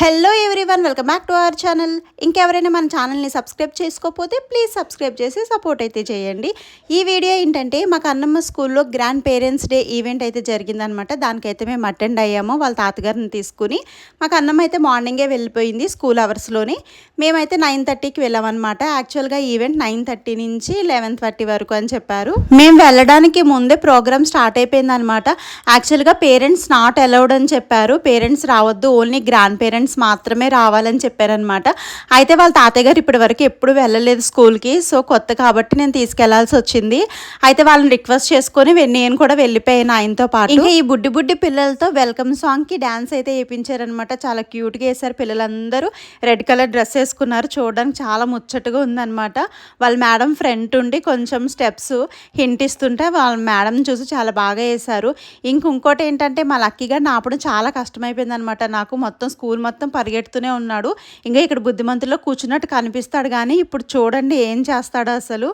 Hello everyone, welcome back to our channel. ఇంకెవరైనా మన ఛానల్ని సబ్స్క్రైబ్ చేసుకోకపోతే ప్లీజ్ సబ్స్క్రైబ్ చేసి సపోర్ట్ అయితే చేయండి. ఈ వీడియో ఏంటంటే మా కన్నమ్మ స్కూల్లో గ్రాండ్ పేరెంట్స్ డే ఈవెంట్ అయితే జరిగిందనమాట. దానికైతే మేము అటెండ్ అయ్యాము వాళ్ళ తాతగారిని తీసుకుని. మా కన్నమ్మ అయితే మార్నింగే వెళ్ళిపోయింది స్కూల్ అవర్స్లోని. మేమైతే 9:30కి వెళ్ళామన్నమాట. యాక్చువల్గా ఈవెంట్ 9:30 నుంచి 11:30 వరకు అని చెప్పారు. మేము వెళ్ళడానికి ముందే ప్రోగ్రామ్ స్టార్ట్ అయిపోయిందనమాట. యాక్చువల్గా పేరెంట్స్ నాట్ అలౌడ్ అని చెప్పారు. పేరెంట్స్ రావద్దు, ఓన్లీ గ్రాండ్ పేరెంట్స్ మాత్రమే రావాలని చెప్పారనమాట. అయితే వాళ్ళ తాతయ్య గారు ఇప్పటి వరకు ఎప్పుడు వెళ్ళలేదు స్కూల్కి. సో కొత్త కాబట్టి నేను తీసుకెళ్లాల్సి వచ్చింది. అయితే వాళ్ళని రిక్వెస్ట్ చేసుకొని నేను కూడా వెళ్ళిపోయాను ఆయనతో పాటు. ఇంకా ఈ బుడ్డి బుడ్డి పిల్లలతో వెల్కమ్ సాంగ్కి డ్యాన్స్ అయితే వేయించారనమాట. చాలా క్యూట్గా వేశారు. పిల్లలందరూ రెడ్ కలర్ డ్రెస్ వేసుకున్నారు. చూడడానికి చాలా ముచ్చటగా ఉందన్నమాట. వాళ్ళ మేడం ఫ్రంట్ ఉండి కొంచెం స్టెప్స్ హింట్ ఇస్తుంటే వాళ్ళ మేడం చూసి చాలా బాగా వేశారు. ఇంకోటి ఏంటంటే మా లక్కీగా నాపడం చాలా కష్టమైపోయింది అనమాట. నాకు మొత్తం స్కూల్ మొత్తం పరిగెడుతూనే ఉన్నాడు. ఇంకా ఇక్కడ బుద్ధిమంతుల్లో కూర్చున్నట్టు కనిపిస్తాడు, కానీ ఇప్పుడు చూడండి ఏం చేస్తాడో అసలు.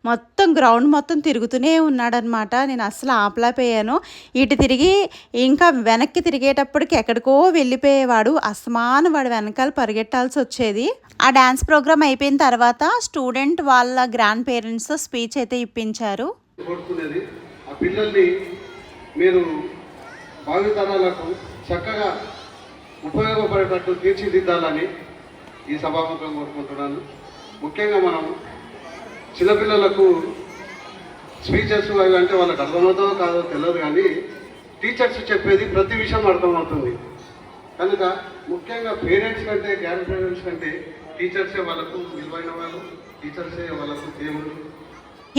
మొత్తం గ్రౌండ్ మొత్తం తిరుగుతూనే ఉన్నాడనమాట. నేను అసలు ఆపలేకపోయాను. ఇటు తిరిగి ఇంకా వెనక్కి తిరిగేటప్పటికి ఎక్కడికో వెళ్ళిపోయేవాడు. అసమాన వాడు వెనకాల పరిగెట్టాల్సి వచ్చేది. ఆ డ్యాన్స్ ప్రోగ్రామ్ అయిపోయిన తర్వాత స్టూడెంట్ వాళ్ళ గ్రాండ్ పేరెంట్స్తో స్పీచ్ అయితే ఇప్పించారు. ఆ పిల్లల్ని మీరు భావితరాలకు చక్కగా ఉపయోగపడేటట్టు తీర్చిదిద్దాలని ఈ సభాముఖం కోరుకుంటున్నాను. ముఖ్యంగా మనం చిన్నపిల్లలకు స్పీచెస్ అవి అంటే వాళ్ళకి అర్థమవుతుందో కాదో తెలియదు, కానీ టీచర్స్ చెప్పేది ప్రతి విషయం అర్థమవుతుంది. కనుక ముఖ్యంగా పేరెంట్స్ కంటే గ్రాండ్ పేరెంట్స్ కంటే టీచర్సే వాళ్ళకు విలువైన వాళ్ళు, టీచర్సే వాళ్ళకు దేవుడు.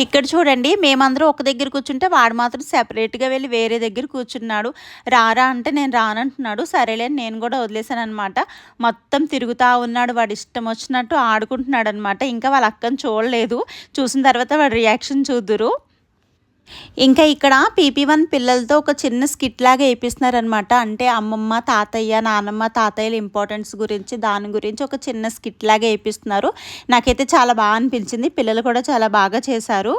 ఇక్కడ చూడండి, మేమందరూ ఒక దగ్గర కూర్చుంటే వాడు మాత్రం సెపరేట్గా వెళ్ళి వేరే దగ్గర కూర్చున్నాడు. రారా అంటే నేను రానంటున్నాడు. సరేలే నేను కూడా వదిలేసాను అనమాట. మొత్తం తిరుగుతూ ఉన్నాడు. వాడు ఇష్టం వచ్చినట్టు ఆడుకుంటున్నాడు అనమాట. ఇంకా వాళ్ళ అక్కని చూడలేదు. చూసిన తర్వాత వాడు రియాక్షన్ చూద్దురు. ఇంకా ఇక్కడ PP1 పిల్లలతో ఒక చిన్న స్కిట్ లాగా వేపిస్తున్నారనమాట. అంటే అమ్మమ్మ తాతయ్య, నానమ్మ తాతయ్యల ఇంపార్టెన్స్ గురించి, దాని గురించి ఒక చిన్న స్కిట్ లాగా వేపిస్తున్నారు. నాకైతే చాలా బాగా అనిపించింది. పిల్లలు కూడా చాలా బాగా చేశారు.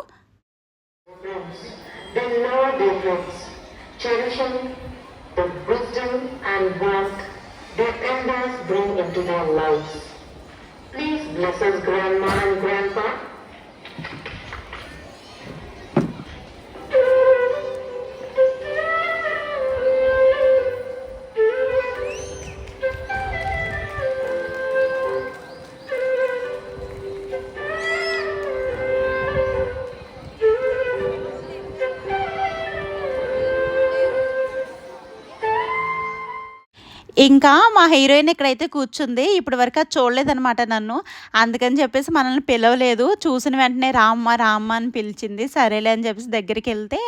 ఇంకా మా హీరోయిన్ ఇక్కడైతే కూర్చుంది. ఇప్పటి వరకు అది చూడలేదనమాట నన్ను. అందుకని చెప్పేసి మనల్ని పిలవలేదు. చూసిన వెంటనే రామ్మ రామ్మ అని పిలిచింది. సరేలే అని చెప్పేసి దగ్గరికి వెళ్తే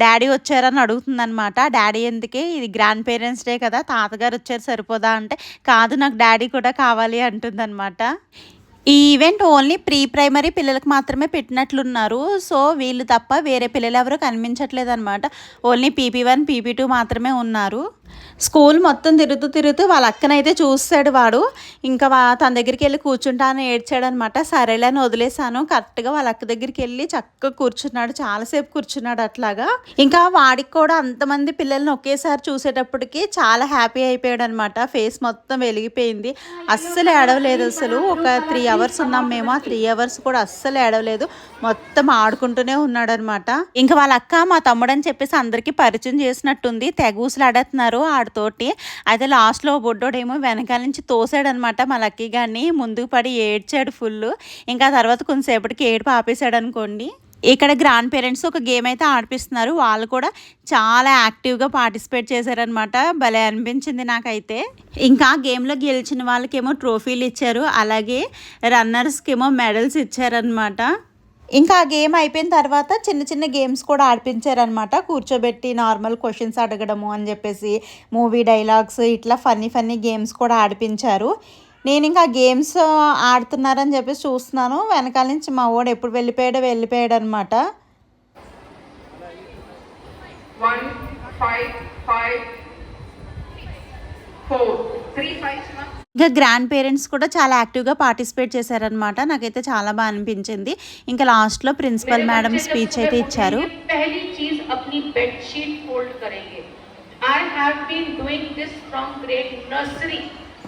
డాడీ వచ్చారని అడుగుతుందనమాట. డాడీ ఎందుకే, ఇది గ్రాండ్ పేరెంట్స్ డే కదా, తాతగారు వచ్చారు సరిపోదా అంటే, కాదు నాకు డాడీ కూడా కావాలి అంటుందన్నమాట. ఈ ఈవెంట్ ఓన్లీ ప్రైమరీ పిల్లలకు మాత్రమే పెట్టినట్లున్నారు. సో వీళ్ళు తప్ప వేరే పిల్లలు ఎవరు కనిపించట్లేదు అనమాట. ఓన్లీ PP1 PP2 మాత్రమే ఉన్నారు. స్కూల్ మొత్తం తిరుగుతూ వాళ్ళ అక్కనైతే చూస్తాడు వాడు. ఇంకా తన దగ్గరికి వెళ్ళి కూర్చుంటాను ఏడ్చాడు అనమాట. సరేలే అని వదిలేశాను. కరెక్ట్గా వాళ్ళ అక్క దగ్గరికి వెళ్ళి చక్కగా కూర్చున్నాడు. చాలాసేపు కూర్చున్నాడు అట్లాగా. ఇంకా వాడికి కూడా అంతమంది పిల్లల్ని ఒకేసారి చూసేటప్పటికి చాలా హ్యాపీ అయిపోయాడు అనమాట. ఫేస్ మొత్తం వెలిగిపోయింది. అస్సలు ఏడవలేదు అసలు. ఒక 3 అవర్స్ ఉన్నాం మేము. ఆ 3 అవర్స్ కూడా అస్సలు ఏడవలేదు. మొత్తం ఆడుకుంటూనే ఉన్నాడు అనమాట. ఇంకా వాళ్ళ అక్క మా తమ్ముడు అని చెప్పేసి అందరికీ పరిచయం చేసినట్టుంది. తెగూసులాడుతున్నారు ఆడితోటి. అయితే లాస్ట్లో బొడ్డోడేమో వెనకాల నుంచి తోసాడనమాట మా లక్కీ గారిని. ముందుకు పడి ఏడ్చాడు ఫుల్. ఇంకా తర్వాత కొంతసేపటికి ఏడుపు ఆపేశాడు అనుకోండి. ఇక్కడ గ్రాండ్ పేరెంట్స్ ఒక గేమ్ అయితే ఆడిపిస్తున్నారు. వాళ్ళు కూడా చాలా యాక్టివ్గా పార్టిసిపేట్ చేశారనమాట. భలే అనిపించింది నాకైతే. ఇంకా గేమ్లో గెలిచిన వాళ్ళకేమో ట్రోఫీలు ఇచ్చారు. అలాగే రన్నర్స్కి ఏమో మెడల్స్ ఇచ్చారనమాట. ఇంకా ఆ గేమ్ అయిపోయిన తర్వాత చిన్న చిన్న గేమ్స్ కూడా ఆడిపించారనమాట. కూర్చోబెట్టి నార్మల్ క్వశ్చన్స్ అడగడము అని చెప్పేసి, మూవీ డైలాగ్స్, ఇట్లా ఫన్నీ గేమ్స్ కూడా ఆడిపించారు. నేను ఇంకా గేమ్స్ ఆడుతున్నారని చెప్పేసి చూస్తున్నాను. వెనకాల నుంచి మా వాడు ఎప్పుడు వెళ్ళిపోయాడు అనమాట. ఇంకా గ్రాండ్ పేరెంట్స్ కూడా చాలా యాక్టివ్గా పార్టిసిపేట్ చేశారనమాట. నాకైతే చాలా బాగా అనిపించింది. ఇంకా లాస్ట్లో ప్రిన్సిపల్ మేడం స్పీచ్ అయితే ఇచ్చారు.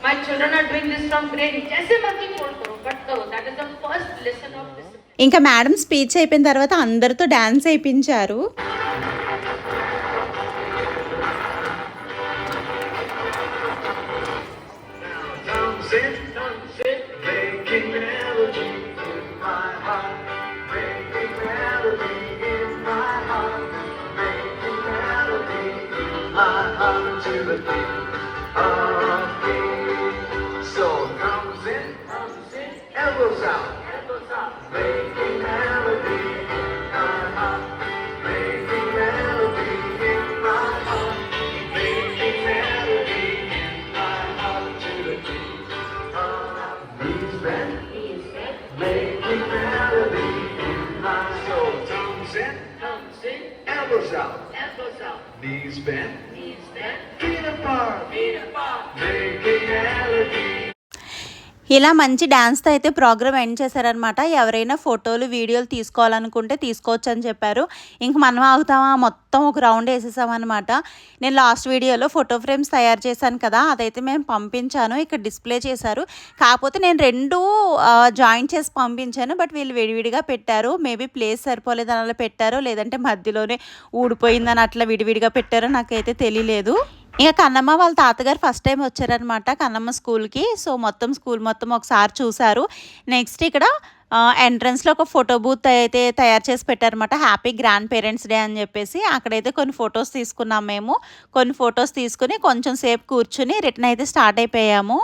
My children are doing this from grade. जैसे मर्जी फोन करो, but करो. That is the first lesson of discipline. ఇంకా మేడం స్పీచ్ అయిపోయిన తర్వాత అందరితో డాన్స్ వేయించారు. Knees bent, feet apart, making melody. ఇలా మంచి డాన్స్తో అయితే ప్రోగ్రామ్ ఎండ్ చేశారనమాట. ఎవరైనా ఫోటోలు వీడియోలు తీసుకోవాలనుకుంటే తీసుకోవచ్చు అని చెప్పారు. ఇంక మనం ఆగుతామా, మొత్తం ఒక రౌండ్ వేసేసామన్నమాట. నేను లాస్ట్ వీడియోలో ఫోటో ఫ్రేమ్స్ తయారు చేశాను కదా, అదైతే మేము పంపించాను, ఇక్కడ డిస్ప్లే చేశారు. కాకపోతే నేను రెండు జాయిన్ చేసి పంపించాను, బట్ వీళ్ళు విడివిడిగా పెట్టారు. మేబీ ప్లేస్ సరిపోలేదని అలా పెట్టారో, లేదంటే మధ్యలోనే ఊడిపోయిందని అట్లా విడివిడిగా పెట్టారో నాకైతే తెలియలేదు. ఇక కన్నమ్మ వాళ్ళ తాతగారు ఫస్ట్ టైం వచ్చారనమాట కన్నమ్మ స్కూల్కి. సో మొత్తం స్కూల్ మొత్తం ఒకసారి చూశారు. నెక్స్ట్ ఇక్కడ ఎంట్రన్స్లో ఒక ఫోటో బూత్ అయితే తయారు చేసి పెట్టారనమాట, హ్యాపీ గ్రాండ్ పేరెంట్స్ డే అని చెప్పేసి. అక్కడైతే కొన్ని ఫొటోస్ తీసుకున్నాం మేము. కొన్ని ఫొటోస్ తీసుకుని కొంచెం సేపు కూర్చుని రిటర్న్ అయితే స్టార్ట్ అయిపోయాము.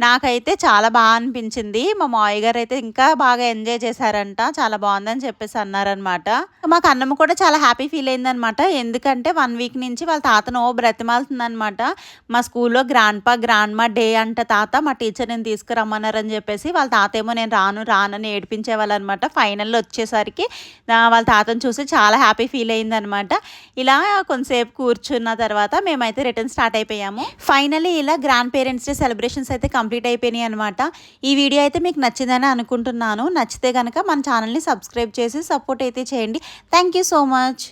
నాకైతే చాలా బాగా అనిపించింది. మా మావయ్య గారు అయితే ఇంకా బాగా ఎంజాయ్ చేశారంట, చాలా బాగుందని చెప్పేసి అన్నారనమాట. మాకు అన్నమ్మ కూడా చాలా హ్యాపీ ఫీల్ అయిందనమాట. ఎందుకంటే 1 వీక్ నుంచి వాళ్ళ తాతను బ్రతిమాలుతుందనమాట. మా స్కూల్లో గ్రాండ్మా డే అంట తాత, మా టీచర్ నేను తీసుకురమ్మన్నారని చెప్పేసి. వాళ్ళ తాత ఏమో నేను రానని ఏడిపించేవాళ్ళనమాట. ఫైనల్లో వచ్చేసరికి వాళ్ళ తాతను చూసి చాలా హ్యాపీ ఫీల్ అయిందనమాట. ఇలా కొంతసేపు కూర్చున్న తర్వాత మేమైతే రిటర్న్ స్టార్ట్ అయిపోయాము. ఫైనల్లీ ఇలా గ్రాండ్ పేరెంట్స్ డే సెలబ్రేషన్స్ అయితే కంప్లీట్ అయిపోయినాయి అనమాట. ఈ వీడియో అయితే మీకు నచ్చిందని అనుకుంటున్నాను. నచ్చితే కనుక మన ఛానల్ని సబ్స్క్రైబ్ చేసి సపోర్ట్ అయితే చేయండి. Thank you so much.